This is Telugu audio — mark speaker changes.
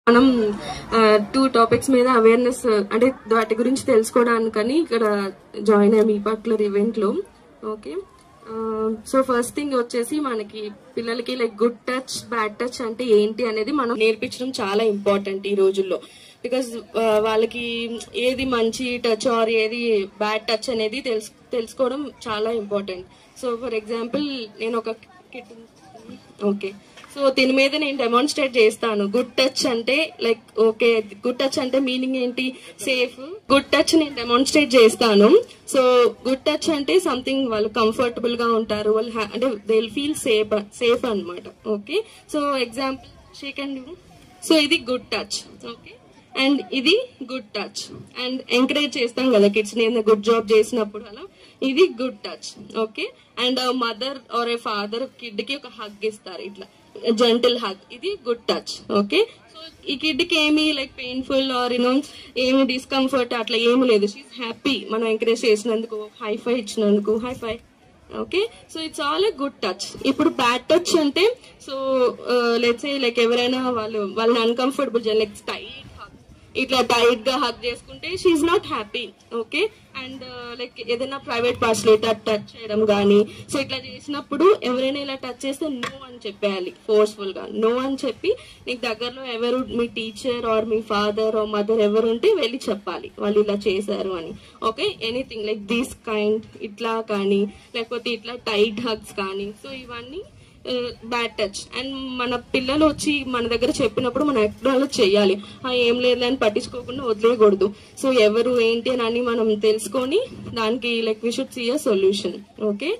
Speaker 1: మనం 2 టాపిక్స్ మీద అవేర్నెస్ అంటే వాటి గురించి తెలుసుకోవడానికని ఇక్కడ జాయిన్ అయ్యాం ఈ పర్టికులర్ ఈవెంట్ లో. ఓకే, సో ఫస్ట్ థింగ్ వచ్చేసి మనకి పిల్లలకి like good touch bad touch అంటే ఏంటి అనేది మనం నేర్పించడం చాలా ఇంపార్టెంట్ ఈ రోజుల్లో. బికాస్ వాళ్ళకి ఏది మంచి టచ్ ఆర్ ఏది బ్యాడ్ టచ్ అనేది తెలుసుకోవడం చాలా ఇంపార్టెంట్. సో ఫర్ ఎగ్జాంపుల్ నేను ఒక కిట్, ఓకే, సో దీని మీద నేను డెమాన్స్ట్రేట్ చేస్తాను. గుడ్ టచ్ అంటే లైక్ ఓకే, గుడ్ టచ్ అంటే మీనింగ్ ఏంటి, సేఫ్. గుడ్ టచ్ నేను డెమాన్స్ట్రేట్ చేస్తాను. సో గుడ్ టచ్ అంటే సంథింగ్ వాళ్ళు కంఫర్టబుల్ గా ఉంటారు, వాళ్ళు అంటే దే విల్ ఫీల్ సేఫ్ అన్నమాట. Okay, so example shake and you. So ఇది గుడ్ టచ్. ఓకే, అండ్ ఇది గుడ్ టచ్. అండ్ ఎంకరేజ్ చేస్తాం కదా కిడ్స్ ని, గుడ్ జాబ్ చేసినప్పుడు అలా, ఇది good touch. Okay, and mother or a father kid కి ఒక హగ్ ఇస్తారు, ఇట్లా జెంటిల్ హగ్, ఇది గుడ్ టచ్. ఓకే, సో ఈ కిడ్ కి ఏమి లైక్ పెయిన్ఫుల్ ఆర్ ఏమి డిస్కంఫర్ట్ అట్లా ఏమి లేదు, షీఈ్ హ్యాపీ మనం ఎంకరేజ్ చేసినందుకు, హైఫై ఇచ్చినందుకు, high five. Okay, so it's all a good touch. ఇప్పుడు బ్యాడ్ టచ్ అంటే సో లెట్స్ సే లైక్ ఎవరైనా వాళ్ళని అన్కంఫర్టబుల్ లైక్ ఇట్లా టైట్ గా హగ్ చేసుకుంటే she's not happy. Okay, and like ఏదైనా ప్రైవేట్ పార్ట్స్ లో టచ్ చేయడం గానీ, సో ఇట్లా చేసినప్పుడు ఎవరైనా ఇలా టచ్ చేస్తే నో అని చెప్పేయాలి, ఫోర్స్ఫుల్ గా నో అని చెప్పి నీకు దగ్గరలో ఎవరు మీ టీచర్ ఆర్ మీ ఫాదర్ ఆర్ మదర్ ఎవరు ఉంటే వెళ్ళి చెప్పాలి వాళ్ళు ఇలా చేశారు అని. Okay, anything like this kind ఇట్లా కానీ లేకపోతే ఇట్లా టైట్ హగ్స్ కానీ, సో ఇవన్నీ బ్యాడ్ టచ్. అండ్ మన పిల్లలు వచ్చి మన దగ్గర చెప్పినప్పుడు మనం అక్నాలెడ్జ్ చేయాలి, ఏం లేదు అని పట్టించుకోకుండా వదిలేయకూడదు. సో ఎవరు ఏంటి అని మనం తెలుసుకొని దానికి like we should see a solution. Okay.